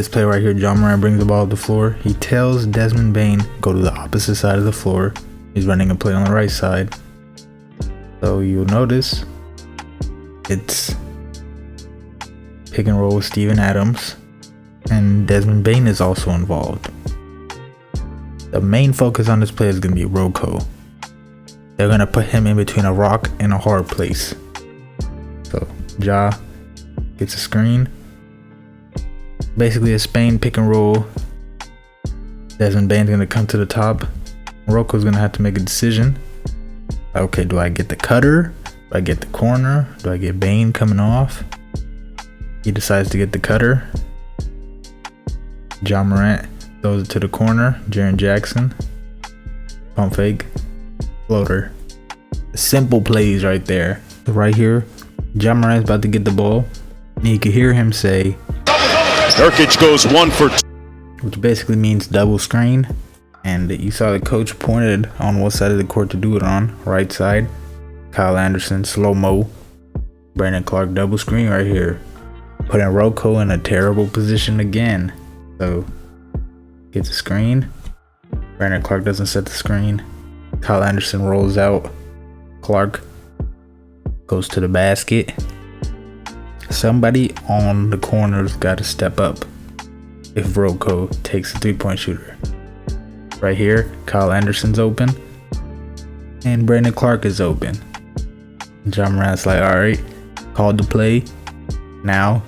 This play right here, Ja Morant brings the ball to the floor. He tells Desmond Bane, go to the opposite side of the floor. He's running a play on the right side. So you'll notice it's pick and roll with Steven Adams, and Desmond Bane is also involved. The main focus on this play is going to be Rocco. They're going to put him in between a rock and a hard place. So Ja gets a screen. Basically a Spain pick and roll. Desmond Bane's going to come to the top. Rocco's going to have to make a decision. Okay, do I get the cutter? Do I get the corner? Do I get Bane coming off? He decides to get the cutter. Ja Morant throws it to the corner. Jaren Jackson. Pump fake. Floater. Simple plays right there. Right here, Ja Morant's about to get the ball. And you can hear him say, Nurkic goes 1 for 2. Which basically means double screen. And you saw the coach pointed on what side of the court to do it on. Right side. Kyle Anderson, slow-mo. Brandon Clark, double screen right here. Putting Rocco in a terrible position again. So, gets a screen. Brandon Clark doesn't set the screen. Kyle Anderson rolls out. Clark goes to the basket. Somebody on the corner's got to step up if Rocco takes a three-point shooter. Right here, Kyle Anderson's open. And Brandon Clark is open. Ja Morant's like, alright, called the play. Now,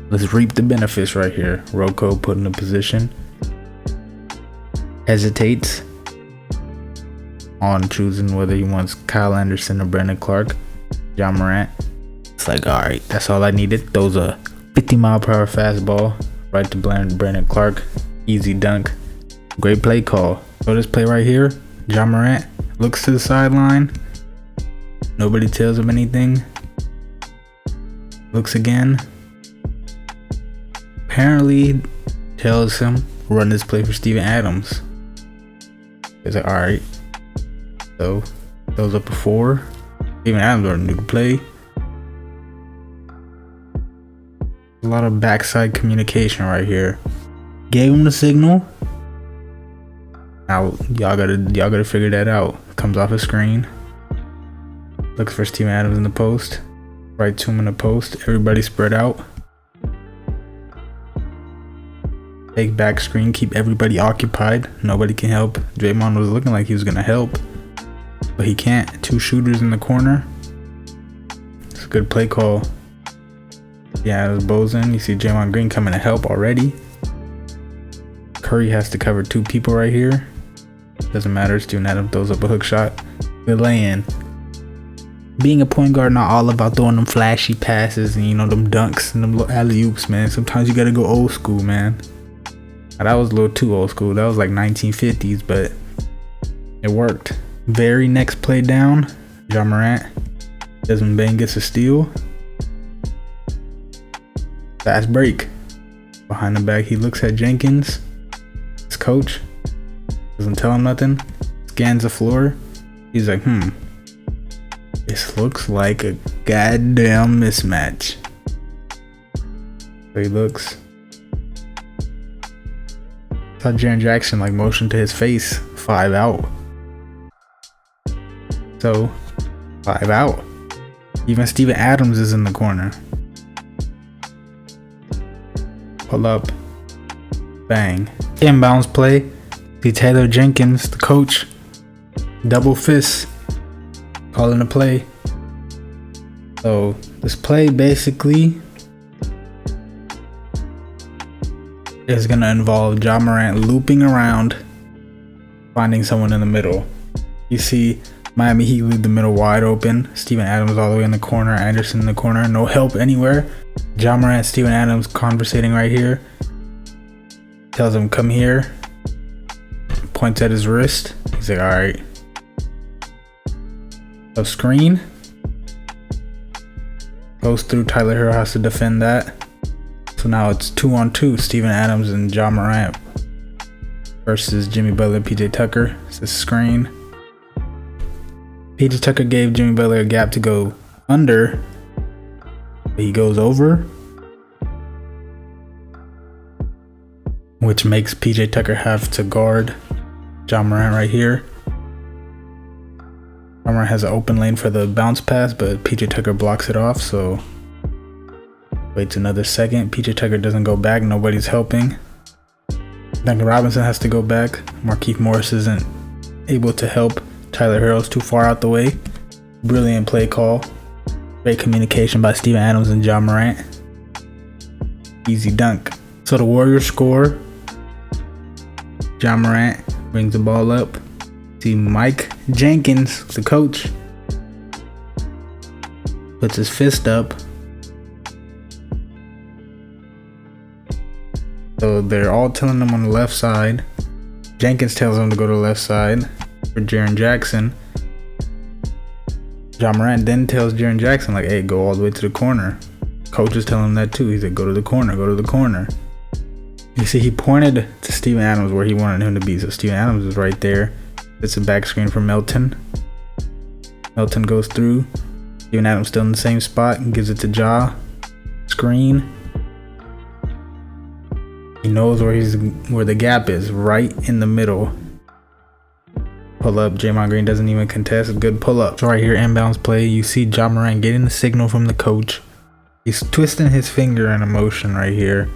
let's reap the benefits right here. Rocco put in a position. Hesitates on choosing whether he wants Kyle Anderson or Brandon Clark. Ja Morant. It's like, alright, that's all I needed. Throws a 50-mile-per-hour fastball right to Brandon Clark. Easy dunk. Great play call. So this play right here, Ja Morant looks to the sideline. Nobody tells him anything. Looks again. Apparently tells him run this play for Steven Adams. He's like, alright. So throws up a 4. Steven Adams already knew the play. A lot of backside communication right here. Gave him the signal. Now y'all gotta figure that out. Comes off a screen. Looks for Steven Adams in the post. Right to him in the post. Everybody spread out. Take back screen. Keep everybody occupied. Nobody can help. Draymond was looking like he was gonna help, but he can't. 2 shooters in the corner. It's a good play call. Yeah, it was Bozen. You see Draymond Green coming to help already. Curry has to cover 2 people right here. Doesn't matter. Steven Adams throws up a hook shot. Good lay-in. Being a point guard, not all about throwing them flashy passes and, you know, them dunks and them alley-oops, man. Sometimes you gotta go old school, man. Now, that was a little too old school. That was like 1950s, but it worked. Very next play down, Ja Morant. Desmond Bane gets a steal. Fast break. Behind the back, he looks at Jenkins, his coach. Doesn't tell him nothing. Scans the floor. He's like, this looks like a goddamn mismatch. So he looks. Saw Jaren Jackson like motion to his face. 5 out. So 5 out. Even Steven Adams is in the corner. Pull up. Bang. Inbounds play. See Taylor Jenkins, the coach. Double fist. Calling the play. So this play basically is going to involve Ja Morant looping around, finding someone in the middle. You see Miami Heat leave the middle wide open. Steven Adams all the way in the corner. Anderson in the corner. No help anywhere. Ja Morant, Steven Adams conversating right here. Tells him, come here. Points at his wrist. He's like, alright. So screen. Goes through. Tyler Hero has to defend that. So now it's 2-on-2. Steven Adams and Ja Morant versus Jimmy Butler and PJ Tucker. It's a screen. PJ Tucker gave Jimmy Butler a gap to go under. But he goes over. which makes PJ Tucker have to guard Ja Morant right here. Ja Morant has an open lane for the bounce pass, but PJ Tucker blocks it off, so waits another second. PJ Tucker doesn't go back, nobody's helping. Duncan Robinson has to go back. Markieff Morris isn't able to help. Tyler Herro's too far out the way. Brilliant play call. Great communication by Steven Adams and Ja Morant. Easy dunk. So the Warriors score. Ja Morant brings the ball up. See Mike Jenkins, the coach, puts his fist up. So they're all telling him on the left side. Jenkins tells him to go to the left side for Jaren Jackson. Ja Morant then tells Jaren Jackson, like, hey, go all the way to the corner. Coach is telling him that too. He said, go to the corner, go to the corner. You see, he pointed to Steven Adams where he wanted him to be. So Steven Adams is right there. It's a back screen for Melton. Melton goes through. Steven Adams still in the same spot and gives it to Ja. Screen. He knows where the gap is, right in the middle. Pull up. Draymond Green doesn't even contest. Good pull up. So right here, inbounds play. You see Ja Morant getting the signal from the coach. He's twisting his finger in emotion right here.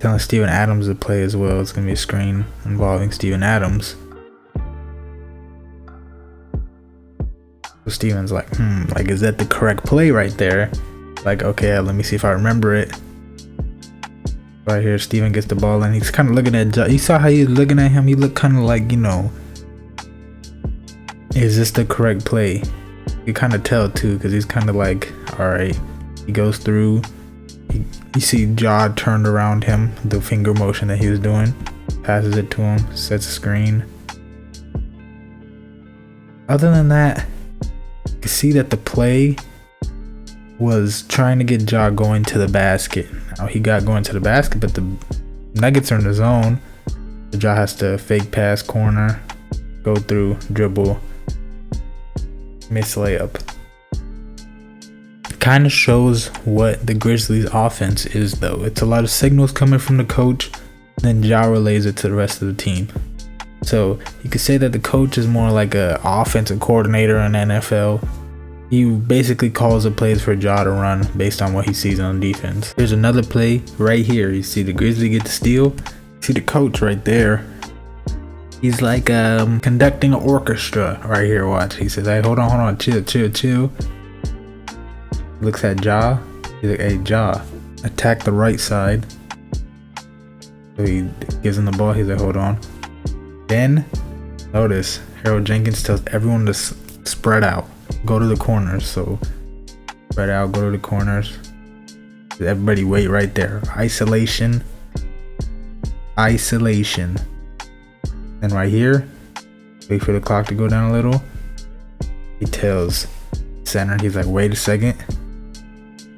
Telling Steven Adams to play as well. It's going to be a screen involving Steven Adams. So Steven's like, like, is that the correct play right there? Like, okay, let me see if I remember it. Right here, Steven gets the ball and he's kind of looking at Ja. You saw how he was looking at him? He looked kind of like, you know, is this the correct play? You kind of tell too, because he's kind of like, all right. He goes through. You see Ja turned around him, the finger motion that he was doing. Passes it to him, sets a screen. Other than that, you can see that the play was trying to get Ja going to the basket. Now he got going to the basket, but the Nuggets are in the zone. So Ja has to fake pass, corner, go through, dribble, miss layup. Kind of shows what the Grizzlies offense is though. It's a lot of signals coming from the coach, then Ja relays it to the rest of the team. So you could say that the coach is more like a offensive coordinator in the NFL. He basically calls the plays for Ja to run based on what he sees on defense. There's another play right here. You see the Grizzlies get the steal. You see the coach right there. He's like conducting an orchestra right here. Watch. He says, hey, hold on, chill. Looks at Ja. He's like, hey, Ja, attack the right side. So he gives him the ball. He's like, hold on. Then, notice, Harold Jenkins tells everyone to spread out. Go to the corners. So, spread out, go to the corners. Everybody wait right there. Isolation. And right here, wait for the clock to go down a little. He tells center, he's like, wait a second.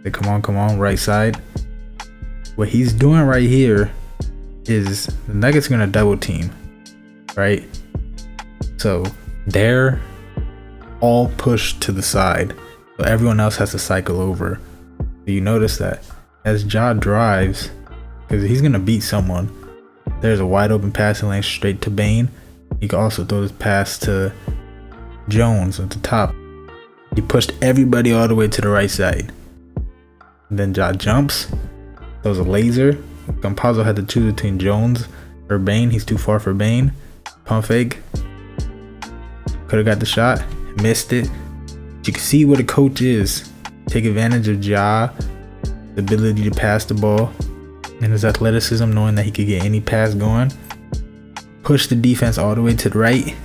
Like, come on, right side. What he's doing right here is the Nuggets are gonna double team, right? So they're all pushed to the side, so everyone else has to cycle over. But you notice that as Ja drives, because he's gonna beat someone, there's a wide open passing lane straight to Bane. He can also throw this pass to Jones at the top. He pushed everybody all the way to the right side. And then Ja jumps, throws a laser. Campazzo had to choose between Jones or Bane. He's too far for Bane. Pump fake. Could have got the shot. Missed it. But you can see what a coach is. Take advantage of Ja, the ability to pass the ball, and his athleticism, knowing that he could get any pass going. Push the defense all the way to the right.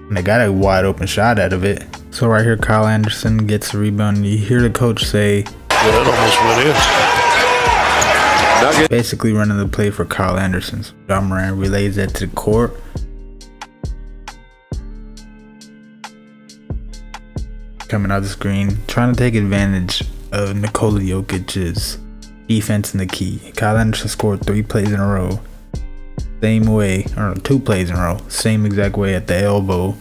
And they got a wide open shot out of it. So right here, Kyle Anderson gets a rebound. And you hear the coach say, Yeah, that almost went in. Basically running the play for Kyle Anderson. So Ja Morant relays that to the court. Coming out the screen, trying to take advantage of Nikola Jokic's defense in the key. Kyle Anderson scored 3 plays in a row. Same way, or 2 plays in a row. Same exact way at the elbow.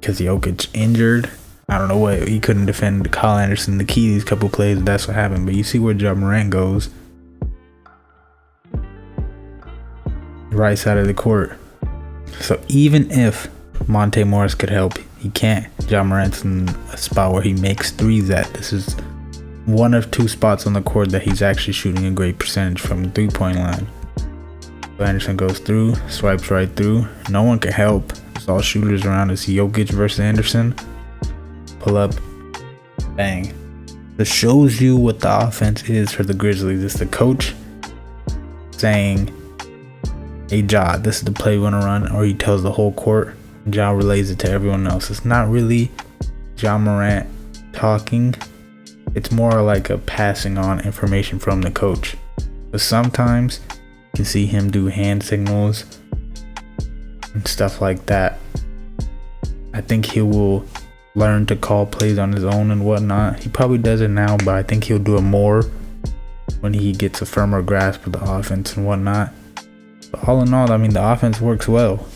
because Jokic injured. I don't know what, he couldn't defend Kyle Anderson the key these couple plays. That's what happened. But you see where Ja Morant goes. Right side of the court. So even if Monte Morris could help, he can't. Ja Morant's in a spot where he makes threes at. This is one of two spots on the court that he's actually shooting a great percentage from the 3-point line. So Anderson goes through, swipes right through. No one can help. It's all shooters around. It's Jokic versus Anderson. Pull up, bang. This shows you what the offense is for the Grizzlies. It's the coach saying, hey Ja, this is the play we want to run, or he tells the whole court. Ja relays it to everyone else. It's not really Ja Morant talking. It's more like a passing on information from the coach. But sometimes you can see him do hand signals and stuff like that. I think he will learn to call plays on his own and whatnot. He probably does it now, but I think he'll do it more when he gets a firmer grasp of the offense and whatnot. But all in all, I mean, the offense works well.